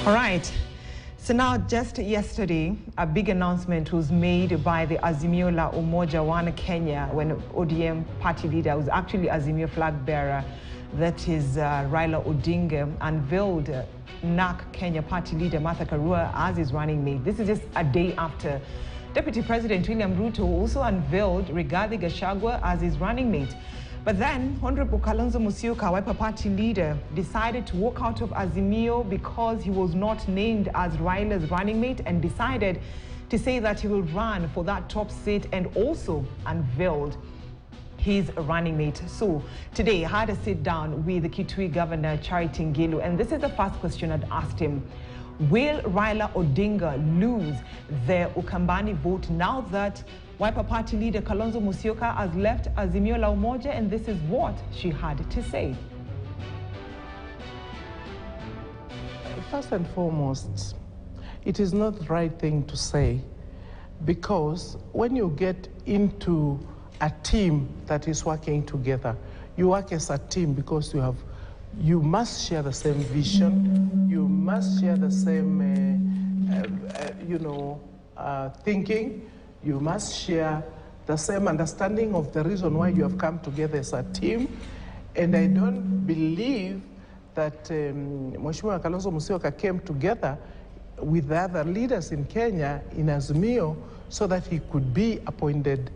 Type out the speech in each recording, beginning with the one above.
All right. So now, just yesterday, a big announcement was made by the Azimio la Umoja One Kenya when ODM party leader, was actually Azimio flag bearer, that is Raila Odinga, unveiled NARC Kenya party leader Martha Karua as his running mate. This is just a day after Deputy President William Ruto also unveiled Rigathi Gachagua as his running mate. But then, Honorable Kalonzo Musyoka, Wiper party leader, decided to walk out of Azimio because he was not named as Raila's running mate, and decided to say that he will run for that top seat, and also unveiled his running mate. So today I had a sit down with the Kitui Governor Charity Ngilu, and this is the first question I'd asked him. Will Raila Odinga lose the Ukambani vote now that Wiper party leader Kalonzo Musyoka has left Azimio la Umoja? And this is what she had to say. First and foremost, it is not the right thing to say, because when you get into a team that is working together, you work as a team because you must share the same vision, you must share the same, thinking, you must share the same understanding of the reason why you have come together as a team. And I don't believe that Mheshimiwa Kalonzo Musyoka came together with the other leaders in Kenya in Azimio so that he could be appointed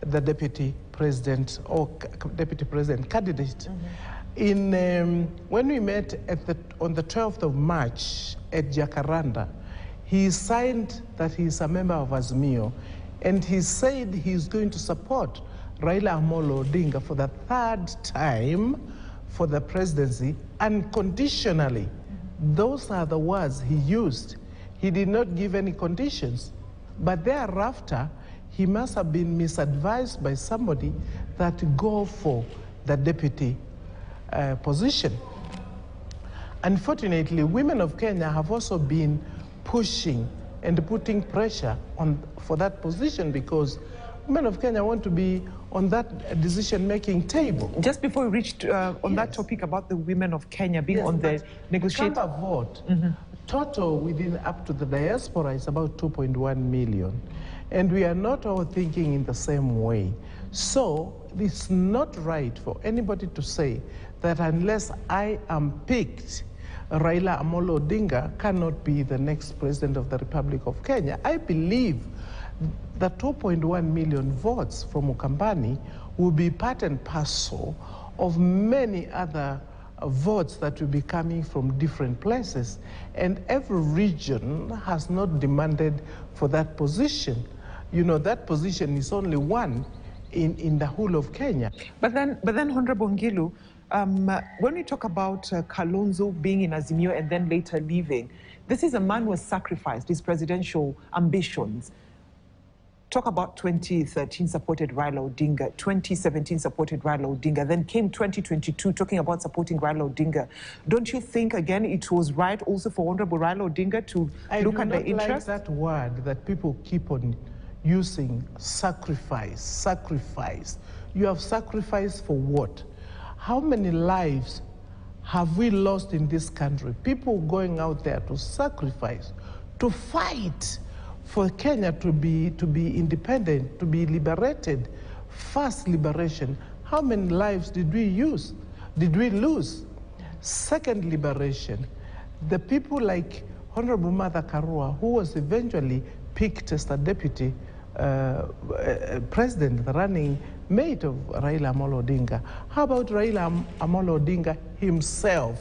the deputy president or deputy president candidate. When we met on the 12th of March at Jacaranda, he signed that he is a member of Azimio, and he said he's going to support Raila Amolo Odinga for the third time for the presidency unconditionally. Those are the words he used. He did not give any conditions. But thereafter, he must have been misadvised by somebody that go for the deputy position. Unfortunately, women of Kenya have also been pushing and putting pressure for that position, because women of Kenya want to be on that decision-making table. Just before we reached on that topic about the women of Kenya being on the negotiating vote, total within up to the diaspora is about 2.1 million. And we are not all thinking in the same way. So it's not right for anybody to say that unless I am picked, Raila Amolo Odinga cannot be the next president of the Republic of Kenya. I believe the 2.1 million votes from Ukambani will be part and parcel of many other votes that will be coming from different places. And every region has not demanded for that position. You know, that position is only one in the whole of Kenya. But then Honorable Ngilu, when we talk about Kalonzo being in Azimio and then later leaving, this is a man who has sacrificed his presidential ambitions. Talk about 2013 supported Raila Odinga, 2017 supported Raila Odinga, then came 2022 talking about supporting Raila Odinga. Don't you think, again, it was right also for Honorable Raila Odinga to look at the interest? I do not like that word that people keep on using, sacrifice, sacrifice. You have sacrificed for what? How many lives have we lost in this country? People going out there to sacrifice, to fight for Kenya to be independent, to be liberated, first liberation. How many lives did we lose? Second liberation, the people like Honorable Martha Karua, who was eventually picked as the deputy president, the running mate of Raila Amolo Odinga. How about Raila Amolo Odinga himself?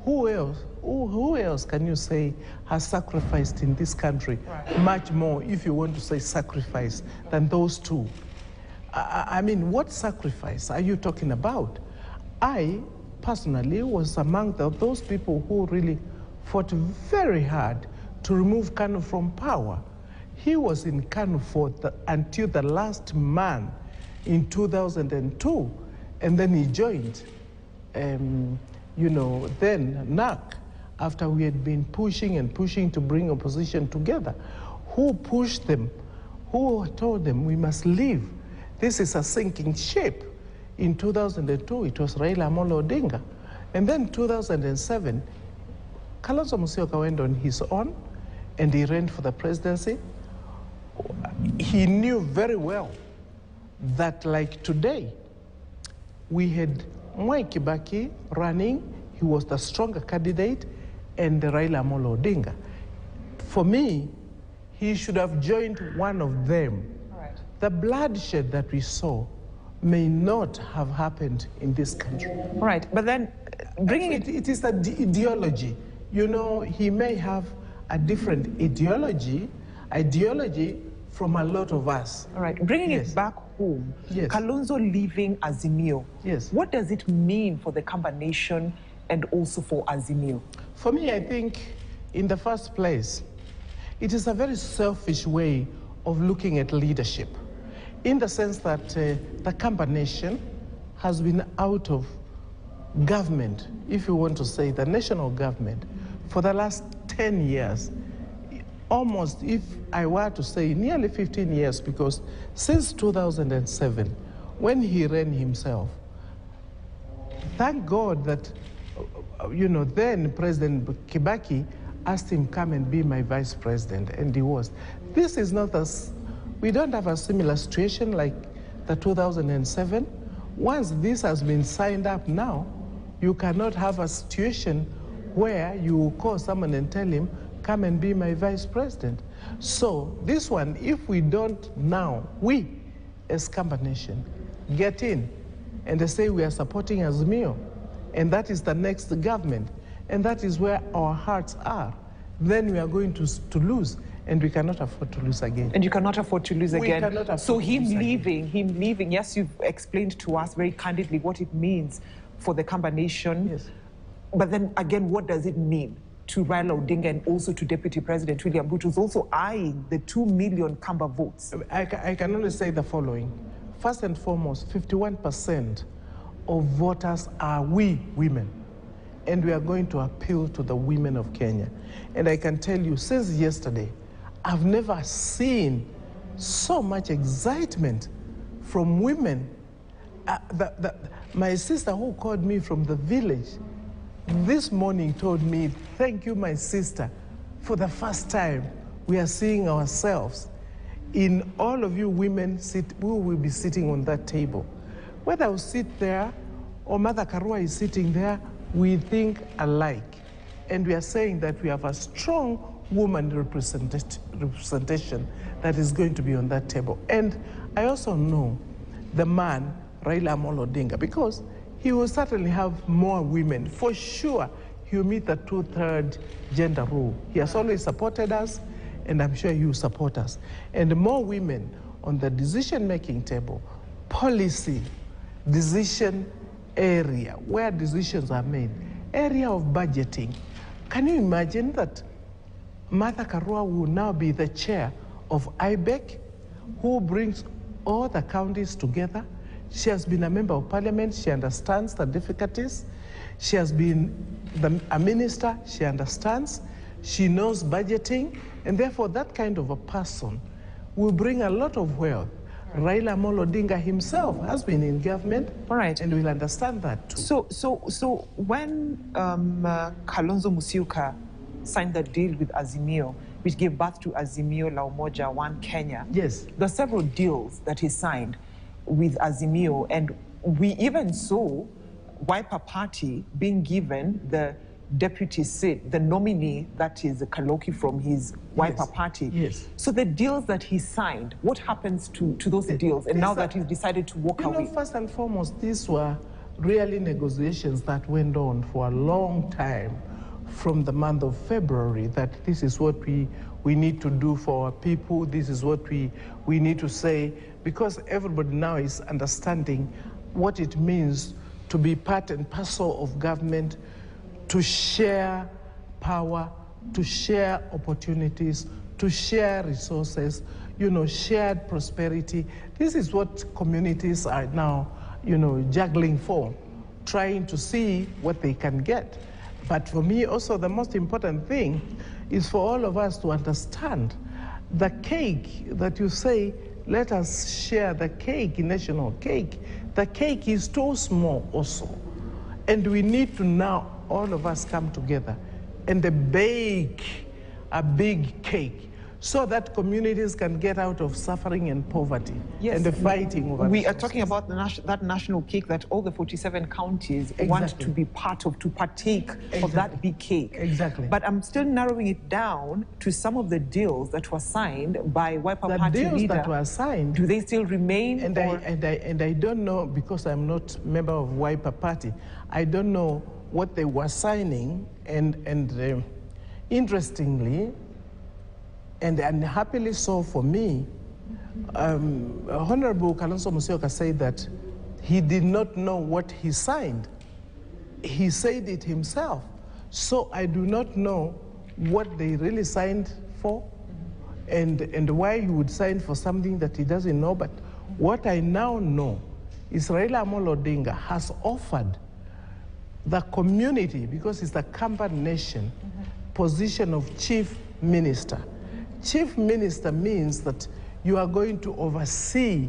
Who else can you say has sacrificed in this country much more, if you want to say sacrifice, than those two? I mean, what sacrifice are you talking about? I personally was among those people who really fought very hard to remove Kanu from power. He was in Kanu until the last man in 2002, and then he joined, then NARC, after we had been pushing and pushing to bring opposition together. Who pushed them? Who told them we must leave? This is a sinking ship. In 2002, it was Raila Amolo Odinga. And then 2007, Kalonzo Musyoka went on his own and he ran for the presidency. He knew very well that, like today, we had Mwai Kibaki running. He was the stronger candidate, and Raila Amolo Odinga. For me, he should have joined one of them. Right. The bloodshed that we saw may not have happened in this country. Right, but then bringing it is an ideology. You know, he may have a different ideology from a lot of us. All right, bringing it back home, Kalonzo leaving Azimio. Yes. What does it mean for the Kamba Nation and also for Azimio? For me, I think, in the first place, it is a very selfish way of looking at leadership, in the sense that the Kamba Nation has been out of government, if you want to say the national government, for the last 10 years. Almost, if I were to say, nearly 15 years, because since 2007, when he ran himself, thank God that, you know, then President Kibaki asked him, come and be my vice president, and he was. This is not we don't have a similar situation like the 2007. Once this has been signed up now, you cannot have a situation where you call someone and tell him, come and be my vice president. So this one, if we don't now, we as Kamba Nation get in and they say we are supporting Azimio, and that is the next government, and that is where our hearts are, then we are going to lose, and we cannot afford to lose again. And you cannot afford to lose again. We cannot afford so to lose him leaving, yes, you've explained to us very candidly what it means for the Kamba Nation. Yes. But then again, what does it mean to Raila Odinga and also to Deputy President William Ruto, who's also eyeing the 2 million Kamba votes? I can only say the following. First and foremost, 51% of voters are we women. And we are going to appeal to the women of Kenya. And I can tell you, since yesterday, I've never seen so much excitement from women. My sister who called me from the village this morning told me, thank you, my sister. For the first time, we are seeing ourselves in all of you women who will be sitting on that table. Whether I sit there or Mother Karua is sitting there, we think alike. And we are saying that we have a strong woman representation that is going to be on that table. And I also know the man, Raila Amolo Odinga, because he will certainly have more women. For sure, he will meet the 2/3 gender rule. He has always supported us, and I'm sure he will support us. And more women on the decision-making table, policy, decision area, where decisions are made, area of budgeting. Can you imagine that Martha Karua will now be the chair of IBEC, who brings all the counties together? She has been a member of parliament. She understands the difficulties. She has been a minister. She understands. She knows budgeting. And therefore, that kind of a person will bring a lot of wealth. Raila Amolo Odinga himself has been in government, and will understand that too. So when Kalonzo Musyoka signed the deal with Azimio, which gave birth to Azimio La Umoja One Kenya, yes, there are several deals that he signed with Azimio, and we even saw Wiper Party being given the deputy seat, the nominee that is Kaloki from his Wiper Party. Yes. So the deals that he signed, what happens to those deals? And now that he's decided to walk away? First and foremost, these were really negotiations that went on for a long time, from the month of February, that this is what we need to do for our people, this is what we need to say, because everybody now is understanding what it means to be part and parcel of government, to share power, to share opportunities, to share resources, shared prosperity. This is what communities are now, juggling for, trying to see what they can get. But for me, also, the most important thing is for all of us to understand the cake that you say, let us share the cake, national cake. The cake is too small also. And we need to now, all of us, come together, and bake a big cake so that communities can get out of suffering and poverty and the fighting over We are resources. talking about that national cake that all the 47 counties want to be part of, to partake of that big cake. Exactly. But I'm still narrowing it down to some of the deals that were signed by Wiper The Party deals leader. that were signed, do they still remain? And I don't know, because I'm not a member of Wiper Party, I don't know what they were signing, and interestingly, and unhappily so for me, Honorable Kalonzo Musyoka said that he did not know what he signed. He said it himself. So I do not know what they really signed for and why he would sign for something that he doesn't know. But what I now know is Raila Amolo Odinga has offered the community, because it's the Kamba nation, position of chief minister. Chief minister means that you are going to oversee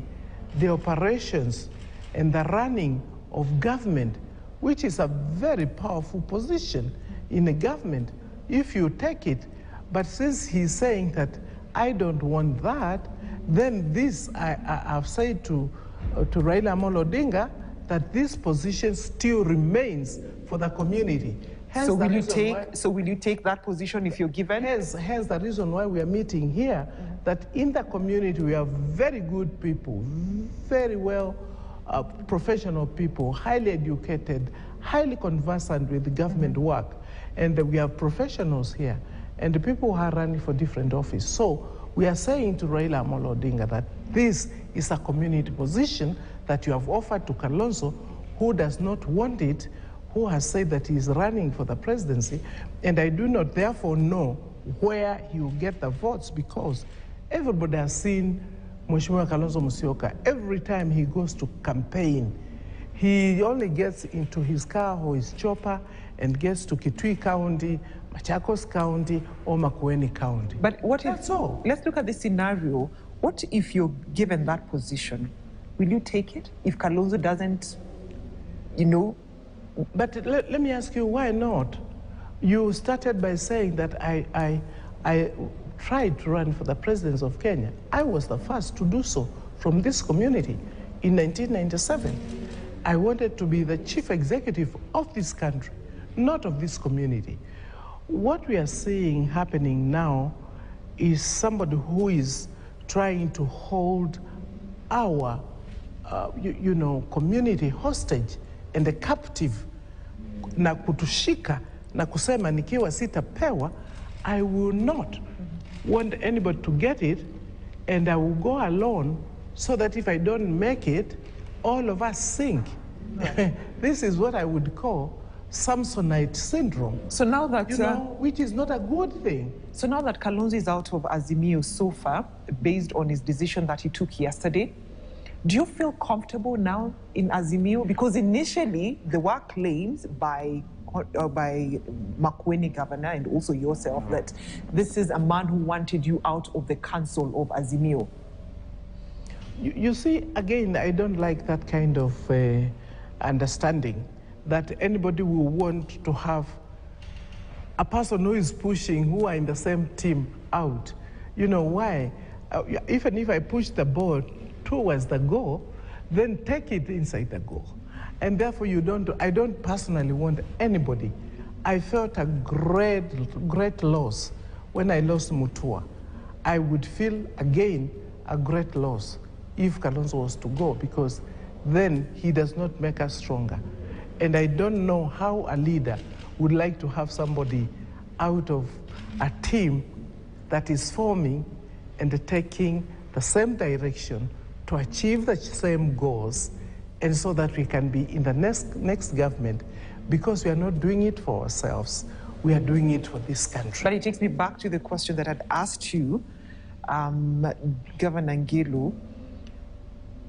the operations and the running of government, which is a very powerful position in a government if you take it. But since he's saying that I don't want that, then this, I've said to Raila Amolo Odinga that this position still remains for the community. So will you take that position if you're given? Hence the reason why we are meeting here, that in the community we have very good people, very well professional people, highly educated, highly conversant with government work, and we have professionals here, and the people who are running for different offices. So we are saying to Raila Amolo Odinga that this is a community position that you have offered to Kalonzo, who does not want it, who has said that he is running for the presidency, and I do not therefore know where he will get the votes, because everybody has seen Mheshimiwa Kalonzo Musyoka. Every time he goes to campaign, he only gets into his car or his chopper and gets to Kitui County, Machakos County, or Makueni County. But what if, that's all. Let's look at the scenario. What if you're given that position? Will you take it if Kalonzo doesn't, But let me ask you, why not? You started by saying that I tried to run for the presidency of Kenya. I was the first to do so from this community in 1997. I wanted to be the chief executive of this country, not of this community. What we are seeing happening now is somebody who is trying to hold our community hostage and a captive, na kutushika na kusema nikiwa sitapewa, I will not want anybody to get it, and I will go alone so that if I don't make it, all of us sink. This is what I would call Samsonite syndrome. So now that which is not a good thing. So now that Kalonzo is out of Azimio so far, based on his decision that he took yesterday, do you feel comfortable now in Azimio? Because initially there were claims by Makueni governor and also yourself that this is a man who wanted you out of the council of Azimio. You see, again, I don't like that kind of understanding that anybody will want to have a person who is pushing, who are in the same team, out. You know why? Even if I push the ball towards the goal, then take it inside the goal. And therefore I don't personally want anybody. I felt a great loss when I lost Mutua. I would feel again a great loss if Kalonzo was to go, because then he does not make us stronger. And I don't know how a leader would like to have somebody out of a team that is forming and taking the same direction to achieve the same goals, and so that we can be in the next government, because we are not doing it for ourselves, we are doing it for this country. But it takes me back to the question that I'd asked you, Governor Ngilu.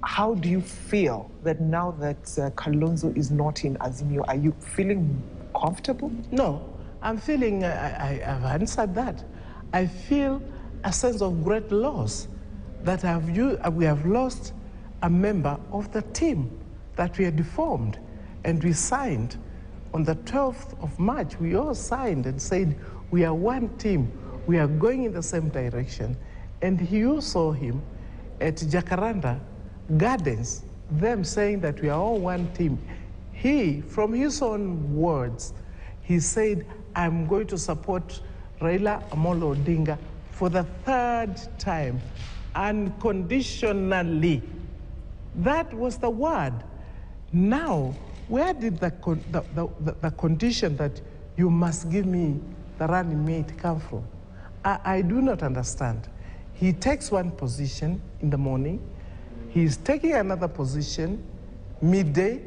How do you feel that now that Kalonzo is not in Azimio? Are you feeling comfortable? No, I'm feeling, I've answered that. I feel a sense of great loss that we have lost a member of the team that we had formed and we signed on the 12th of March, we all signed and said, we are one team. We are going in the same direction. And you saw him at Jacaranda Gardens, them saying that we are all one team. He, from his own words, he said, I'm going to support Raila Amolo Odinga for the 3rd time, unconditionally. That was the word. Now, where did the condition that you must give me the running mate come from? I do not understand. He takes one position in the morning, he's taking another position midday,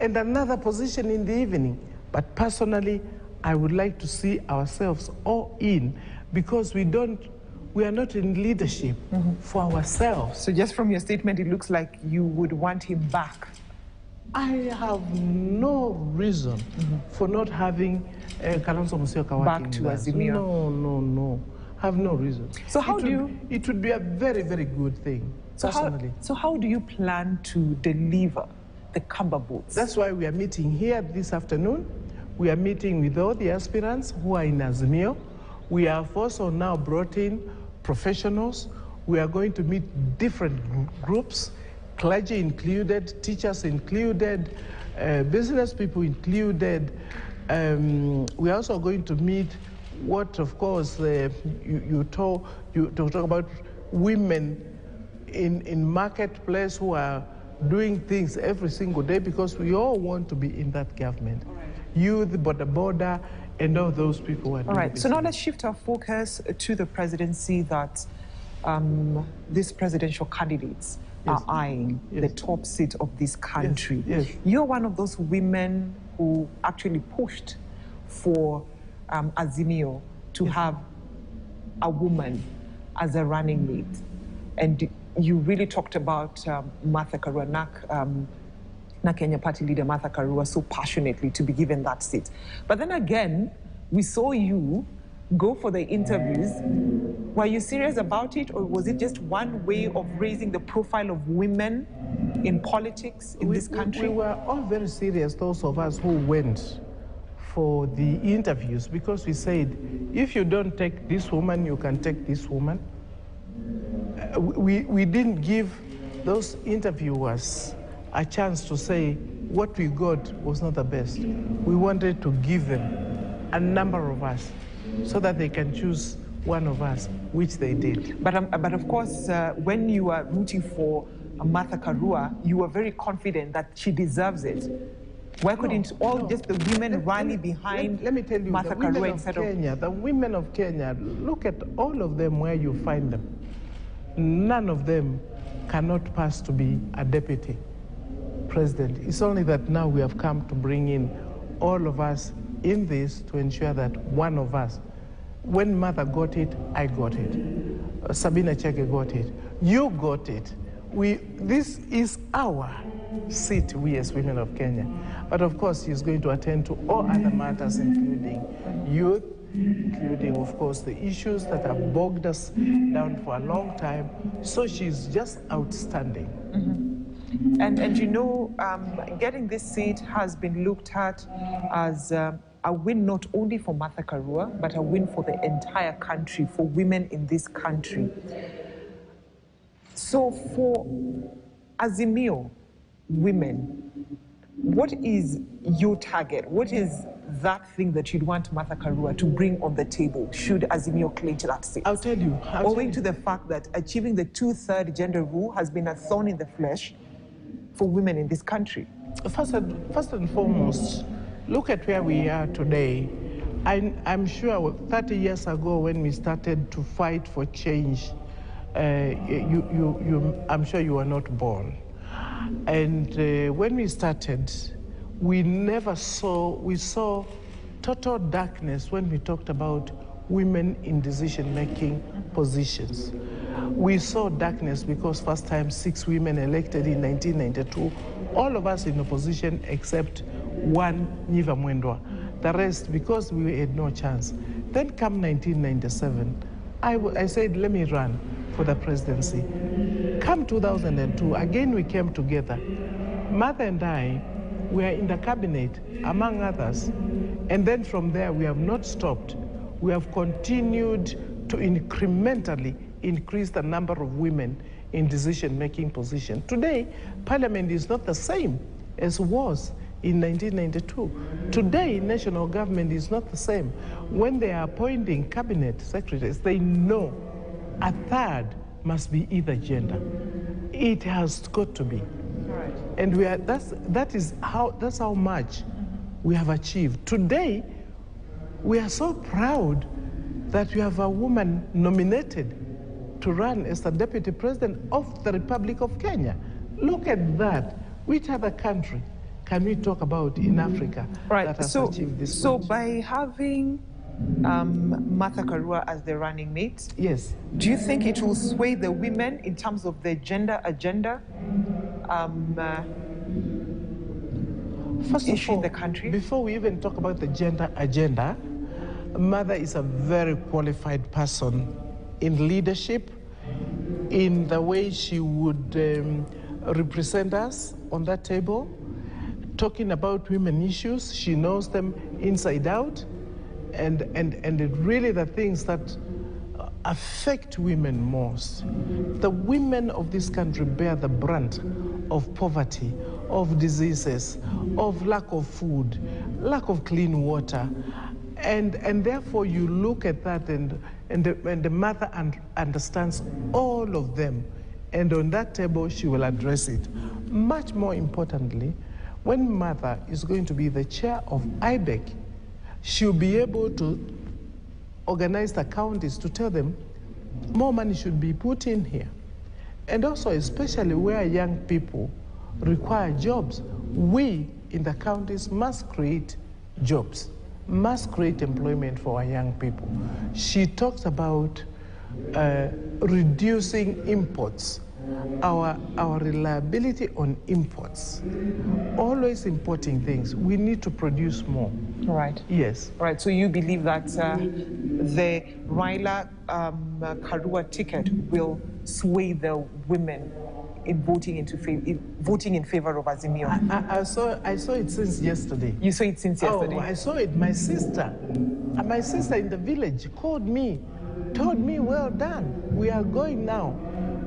and another position in the evening. But personally, I would like to see ourselves all in, because we are not in leadership for ourselves. So just from your statement, it looks like you would want him back. I have no reason for not having Kalonzo Musyoka back to Azimio. No. I have no reason. So it would be a very, very good thing, personally. So how do you plan to deliver the Kamba votes? That's why we are meeting here this afternoon. We are meeting with all the aspirants who are in Azimio. We have also now brought in professionals. We are going to meet different groups, clergy included, teachers included, business people included. We are also going to meet what, of course, you talk about women in marketplace who are doing things every single day, because we all want to be in that government. Youth, border, and all those people are doing. All right, so now let's shift our focus to the presidency that these presidential candidates are eyeing, the top seat of this country. Yes. You're one of those women who actually pushed for Azimio to have a woman as a running mate. And you really talked about Martha Karua, Kenya Party leader Martha Karua, so passionately to be given that seat. But then again, we saw you go for the interviews. Were you serious about it, or was it just one way of raising the profile of women in politics in this country? We were all very serious, those of us who went for the interviews, because we said, if you don't take this woman, you can take this woman. We didn't give those interviewers a chance to say what we got was not the best. We wanted to give them a number of us so that they can choose one of us, which they did. But of course, when you were rooting for Martha Karua, you were very confident that she deserves it. Why couldn't just the women rally behind let me tell you, Martha Karua instead of Kenya? The women of Kenya, look at all of them where you find them. None of them cannot pass to be a deputy president. It's only that now we have come to bring in all of us in this to ensure that one of us, when Martha got it, I got it. Sabina Chege got it. You got it. This is our seat, we as women of Kenya. But of course, she's going to attend to all other matters, including youth, including, of course, the issues that have bogged us down for a long time. So she's just outstanding. And you know, getting this seat has been looked at as a win not only for Martha Karua, but a win for the entire country, for women in this country. So for Azimio women, what is your target? What is that thing that you'd want Martha Karua to bring on the table should Azimio clinch that seat? I'll tell you. Owing to the fact that achieving the 2/3 gender rule has been a thorn in the flesh for women in this country. First and foremost, look at where we are today. I'm sure 30 years ago when we started to fight for change, I'm sure you were not born. And when we started, we saw total darkness when we talked about women in decision-making positions. We saw darkness because first time 6 women elected in 1992, all of us in opposition except one, Nyiva Mwendwa. The rest, because we had no chance. Then come 1997, I said, let me run for the presidency. Come 2002, again we came together. Martha and I We are in the cabinet, among others. And then from there, we have not stopped. We have continued to incrementally increase the number of women in decision-making position. Today, Parliament is not the same as it was in 1992. Today, national government is not the same. When they are appointing cabinet secretaries, they know a third must be either gender. It has got to be. Right. And that's how much we have achieved. Today, we are so proud that we have a woman nominated to run as the Deputy President of the Republic of Kenya. Look at that. Which other country can we talk about in Africa that has achieved this? So by having Martha Karua as the running mate, yes, do you think it will sway the women in terms of the gender agenda? First of all, in the country? Before we even talk about the gender agenda, Martha is a very qualified person in leadership, in the way she would represent us on that table, talking about women issues. She knows them inside out, and really the things that affect women most. The women of this country bear the brunt of poverty, of diseases, of lack of food, lack of clean water, and therefore you look at that, and the mother understands all of them, and on that table she will address it. Much more importantly, when mother is going to be the chair of IBEC, she'll be able to organize the counties to tell them more money should be put in here. And also, especially where young people require jobs, we in the counties must create jobs, must create employment for our young people. She talks about reducing imports, our reliability on imports, always importing things. We need to produce more. Right. Yes. Right. So you believe that the Raila Karua ticket will sway the women in voting in favor of Azimio? I saw it since yesterday. You saw it since yesterday? Oh, I saw it. My sister in the village called me, told me, well done, we are going now.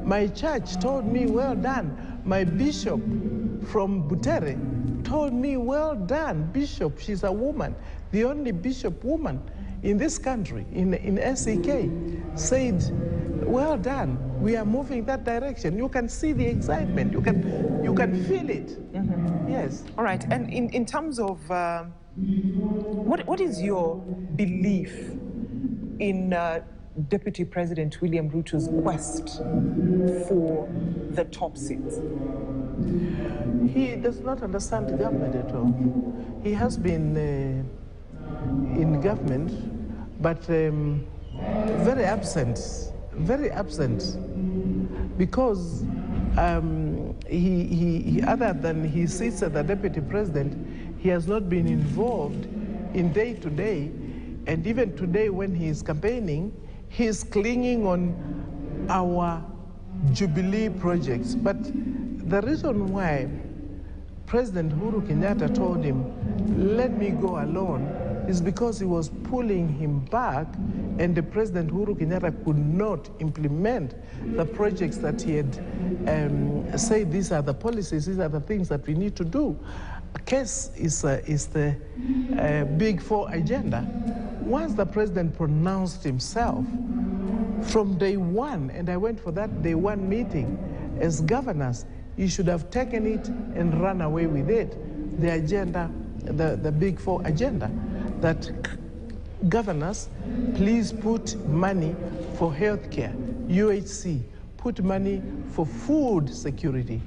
My church told me, well done. My bishop from Butere told me, well done, bishop. She's a woman, the only bishop woman in this country, in SEK, said, well done, we are moving that direction. You can see the excitement, you can feel it. Mm-hmm. Yes. All right, and in terms of, what is your belief in Deputy President William Ruto's quest for the top seat? He does not understand the government at all. He has been in government, but very absent, because he other than he sits as the Deputy President, he has not been involved in day-to-day, and even today when he is campaigning, he's clinging on our Jubilee projects. But the reason why President Uhuru Kenyatta told him, let me go alone, is because he was pulling him back, and the President Uhuru Kenyatta could not implement the projects that he had said, these are the policies, these are the things that we need to do. A case is the Big Four agenda. Once the president pronounced himself, from day one, and I went for that day one meeting, as governors, you should have taken it and run away with it. The agenda, the Big Four agenda, that governors, please put money for healthcare, UHC, put money for food security,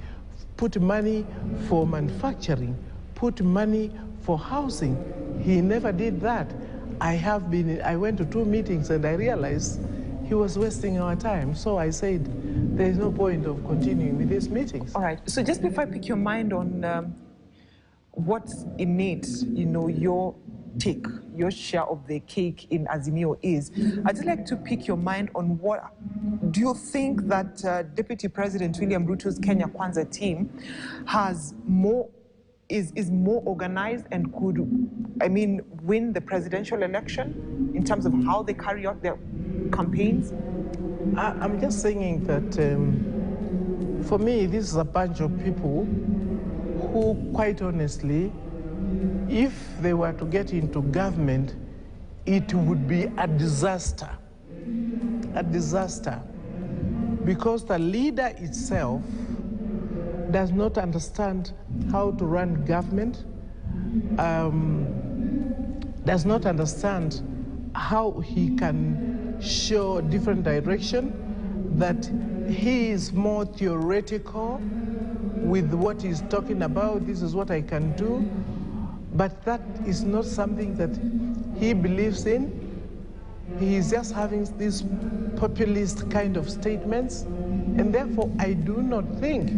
put money for manufacturing, put money for housing. He never did that. I went to 2 meetings and I realized he was wasting our time. So I said, there is no point of continuing with these meetings. All right. So just before I pick your mind on what's innate, your take, your share of the cake in Azimio is, I'd just like to pick your mind on what, do you think that Deputy President William Ruto's Kenya Kwanza team has more is more organized and could, I mean, win the presidential election in terms of how they carry out their campaigns? I'm just saying that for me, this is a bunch of people who, quite honestly, if they were to get into government, it would be a disaster. A disaster. Because the leader itself does not understand how to run government, does not understand how he can show different direction, that he is more theoretical with what he's talking about. This is what I can do, but that is not something that he believes in. He is just having these populist kind of statements, and therefore I do not think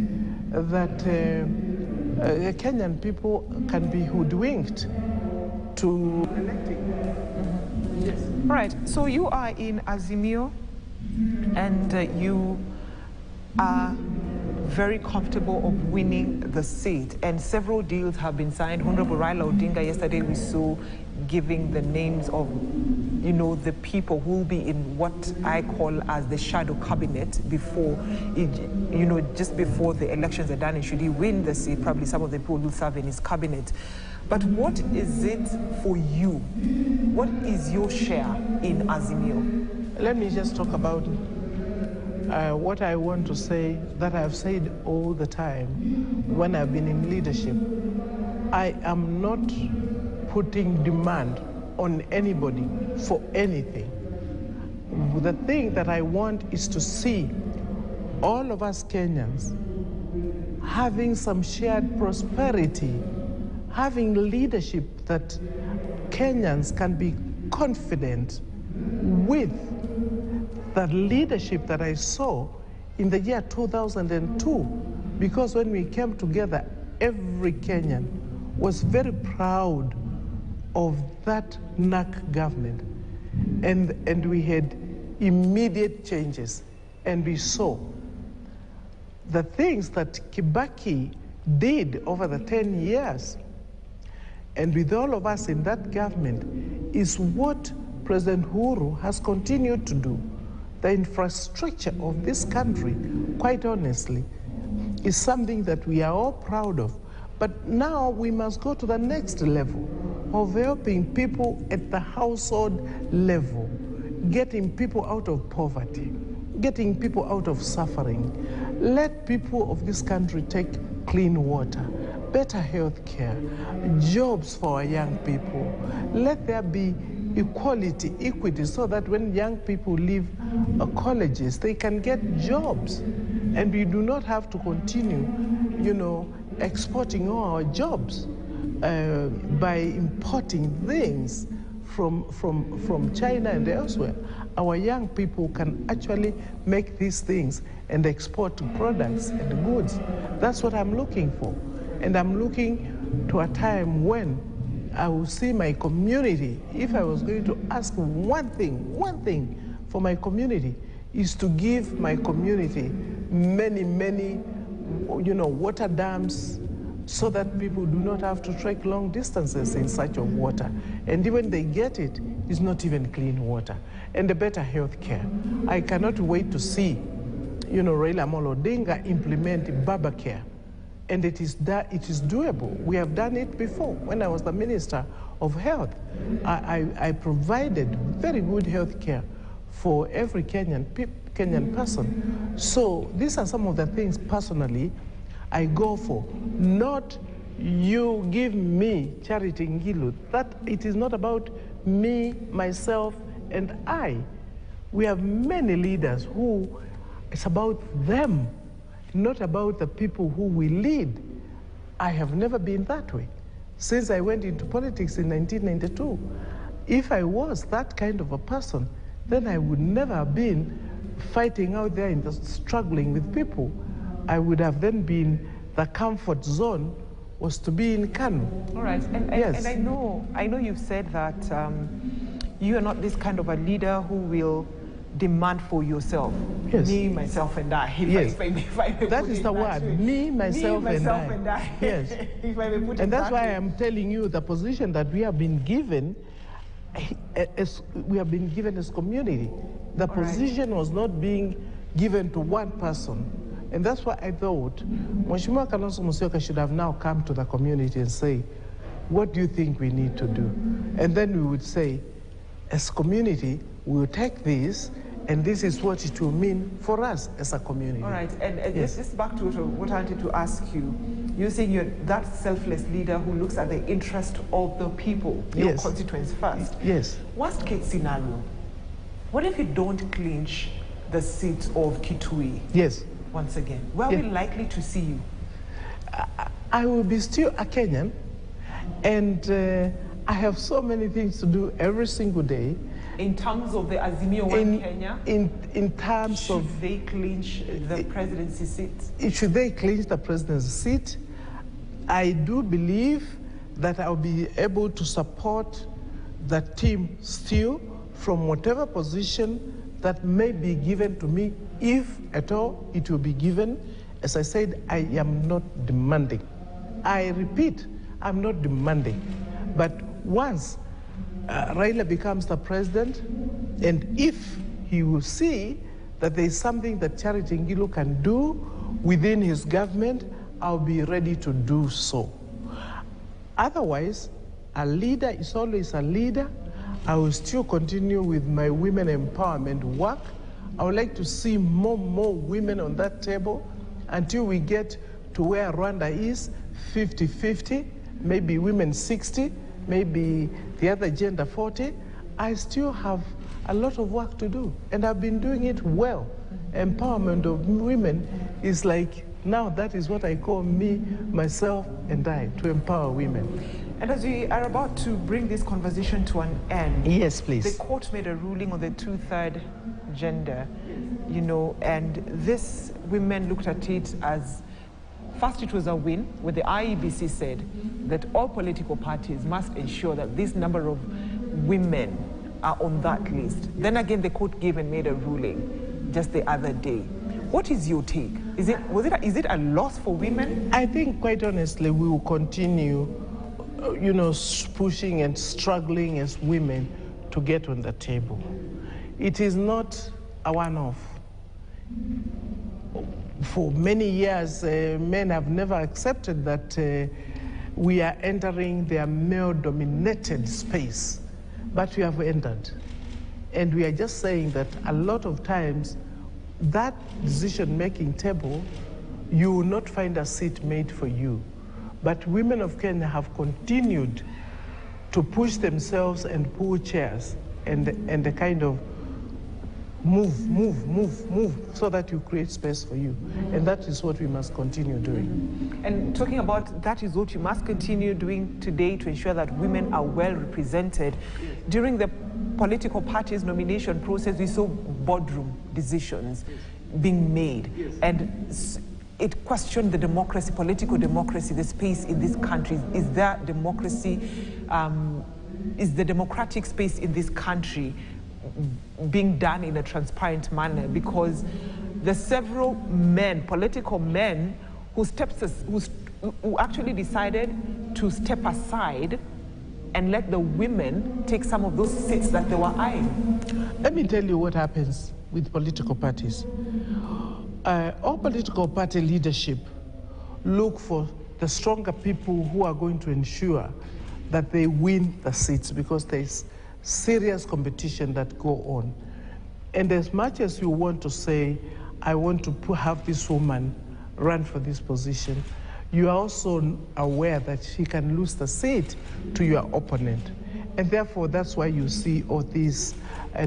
that Kenyan people can be hoodwinked to electing. Yes. All right, so you are in Azimio, and you are very comfortable of winning the seat, and several deals have been signed. Honorable Raila Odinga, yesterday we saw giving the names of, you know, the people who will be in what I call as the shadow cabinet before, you know, just before the elections are done, and should he win the seat, probably some of the people will serve in his cabinet. But what is it for you? What is your share in Azimio? Let me just talk about what I want to say, that I've said all the time when I've been in leadership. I am not putting demand on anybody for anything. The thing that I want is to see all of us Kenyans having some shared prosperity, having leadership that Kenyans can be confident with. The leadership that I saw in the year 2002, because when we came together, every Kenyan was very proud of that NAC government, and we had immediate changes, and we saw the things that Kibaki did over the 10 years, and with all of us in that government, is what President Uhuru has continued to do. The infrastructure of this country, quite honestly, is something that we are all proud of. But now we must go to the next level of helping people at the household level, getting people out of poverty, getting people out of suffering. Let people of this country take clean water, better health care, jobs for our young people. Let there be equality, equity, so that when young people leave colleges, they can get jobs. And we do not have to continue, you know, exporting all our jobs by importing things from China and elsewhere. Our young people can actually make these things and export products and goods. That's what I'm looking for. And I'm looking to a time when I will see my community. If I was going to ask one thing for my community, is to give my community many, you know, water dams, so that people do not have to trek long distances in search of water. And even they get it, it's not even clean water. And a better health care. I cannot wait to see, you know, Raila Amolo Odinga implement Baba Care. And it is doable. We have done it before. When I was the Minister of Health, I provided very good health care for every Kenyan person. So these are some of the things personally I go for. Not you give me Charity Ngilu. That it is not about me, myself, and I. We have many leaders who it's about them, not about the people who we lead. I have never been that way. Since I went into politics in 1992, if I was that kind of a person, then I would never have been fighting out there in the struggling with people. I would have then been, the comfort zone was to be in Kanu. All right, and I know you've said that you are not this kind of a leader who will demand for yourself. Yes. Me, myself, and I. Yes. If I may That put is it the that word. way. Me, myself, and I. Yes. If I may put it And that's that why way. I'm telling you the position that we have been given as community. The position was not being given to one person. And that's why I thought Mheshimiwa Kalonzo Musyoka should have now come to the community and say, what do you think we need to do? And then we would say, as community, we will take this, and this is what it will mean for us as a community. All right, and yes. This is back to what I wanted to ask you. You're saying you're that selfless leader who looks at the interest of the people, your yes. constituents first. Yes. Worst case scenario, what if you don't clinch the seat of Kitui? Yes. Once again, where are we likely to see you? I will be still a Kenyan, and I have so many things to do every single day. In terms of the Azimio One Kenya? In terms of... Should they clinch the presidency seat? Should they clinch the presidency seat? I do believe that I'll be able to support the team still from whatever position that may be given to me, if at all it will be given. As I said, I am not demanding. I repeat, I'm not demanding. But once Raila becomes the president, and if he will see that there is something that Charity Ngilu can do within his government, I'll be ready to do so. Otherwise, a leader is always a leader. I will still continue with my women empowerment work. I would like to see more women on that table until we get to where Rwanda is, 50-50, maybe women 60, maybe the other gender 40. I still have a lot of work to do, and I've been doing it well. Empowerment of women is like, now that is what I call me, myself, and I, to empower women. And as we are about to bring this conversation to an end, yes, please. The court made a ruling on the 2/3 gender, you know, and this, women looked at it as, first it was a win, where the IEBC said that all political parties must ensure that this number of women are on that list. Then again, the court gave and made a ruling just the other day. What is your take? Is it a loss for women? I think, quite honestly, we will continue, you know, pushing and struggling as women to get on the table. It is not a one-off. For many years, men have never accepted that we are entering their male-dominated space, but we have entered. And we are just saying that a lot of times, that decision-making table, you will not find a seat made for you. But women of Kenya have continued to push themselves and pull chairs and the kind of move, so that you create space for you. And that is what we must continue doing. And talking about that is what you must continue doing today to ensure that women are well represented. During the political parties nomination process, we saw boardroom decisions being made. And it questioned the democracy, political democracy, the space in this country. Is there democracy, is the democratic space in this country being done in a transparent manner? Because there's several men, political men, who actually decided to step aside and let the women take some of those seats that they were eyeing. Let me tell you what happens with political parties. All political party leadership look for the stronger people who are going to ensure that they win the seats, because there is serious competition that go on. And as much as you want to say, I want to have this woman run for this position, you are also aware that she can lose the seat to your opponent. And therefore, that's why you see all these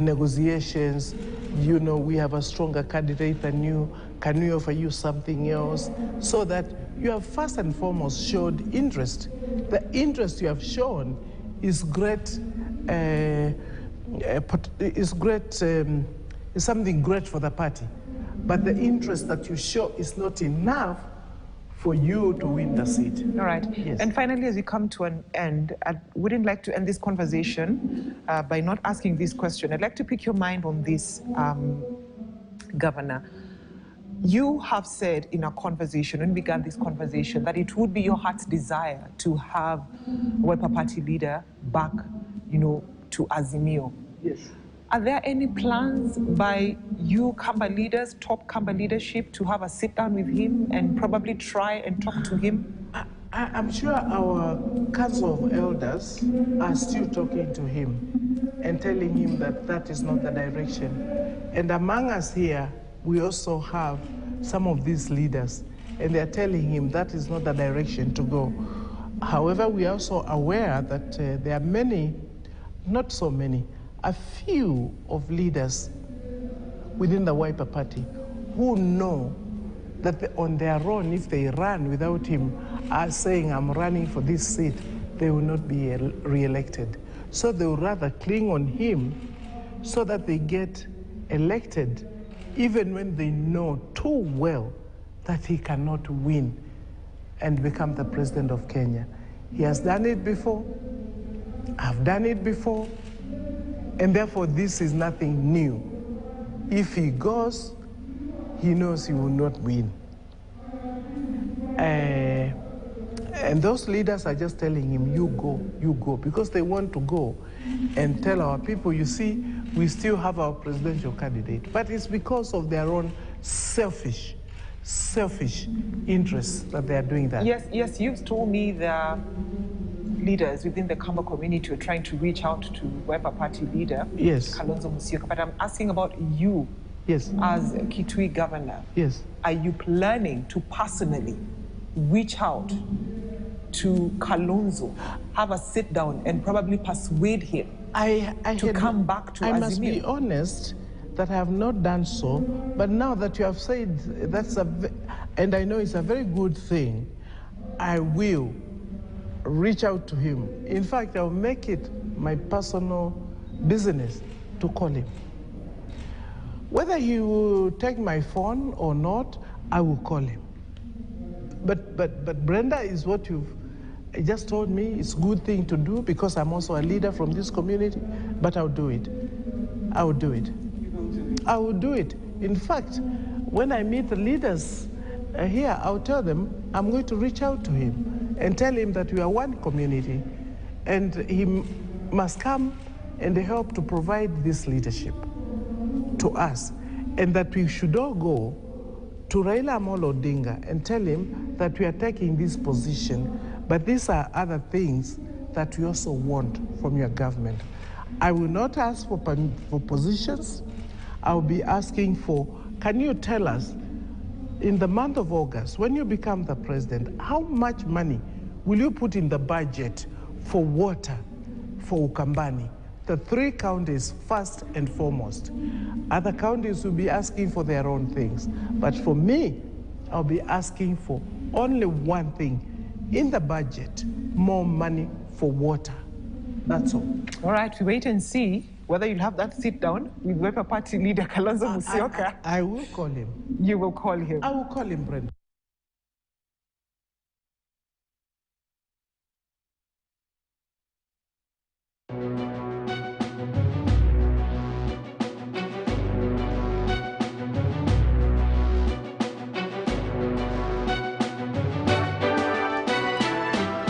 negotiations. You know, we have a stronger candidate than you. Can we offer you something else? So that you have first and foremost showed interest. The interest you have shown is great, is something great for the party. But the interest that you show is not enough for you to win the seat. All right. Yes. And finally, as we come to an end, I wouldn't like to end this conversation by not asking this question. I'd like to pick your mind on this, Governor. You have said in our conversation, when we began this conversation, that it would be your heart's desire to have Wiper Party leader back, to Azimio. Yes. Are there any plans by you Kamba leaders, top Kamba leadership, to have a sit down with him and probably try and talk to him? I'm sure our Council of Elders are still talking to him and telling him that that is not the direction. And among us here, we also have some of these leaders, and they're telling him that is not the direction to go. However, we are also aware that there are many, not so many, a few of leaders within the Wiper Party who know that on their own, if they run without him saying, I'm running for this seat, they will not be re-elected. So they would rather cling on him so that they get elected, even when they know too well that he cannot win and become the president of Kenya. He has done it before, I've done it before, and therefore this is nothing new. If he goes, he knows he will not win. And those leaders are just telling him, you go, because they want to go and tell our people, you see, we still have our presidential candidate. But it's because of their own selfish interests that they are doing that. Yes, you've told me the leaders within the Kamba community are trying to reach out to Wiper Party leader, yes, Kalonzo Musyoka. But I'm asking about you, yes, as Kitui governor. Yes. Are you planning to personally reach out to Kalonzo, have a sit down and probably persuade him to come back to Azimio? I must be honest that I have not done so, but now that you have said that's and I know it's a very good thing, I will reach out to him. In fact, I'll make it my personal business to call him. Whether he will take my phone or not, I will call him. But Brenda, is what you've just told me, it's a good thing to do because I'm also a leader from this community, but I'll do it. I will do it. I will do it. In fact, when I meet the leaders here, I'll tell them I'm going to reach out to him and tell him that we are one community and he must come and help to provide this leadership to us, and that we should all go to Raila Amolo Odinga and tell him that we are taking this position, but these are other things that we also want from your government. I will not ask for positions. I will be asking for, can you tell us, in the month of August, when you become the president, how much money will you put in the budget for water for Ukambani? The 3 counties first and foremost. Other counties will be asking for their own things. But for me, I'll be asking for only one thing in the budget: more money for water. That's all. All right, we wait and see whether you'll have that sit down with Wiper Party leader Kalonzo Musyoka. I will call him. You will call him? I will call him, Brenda.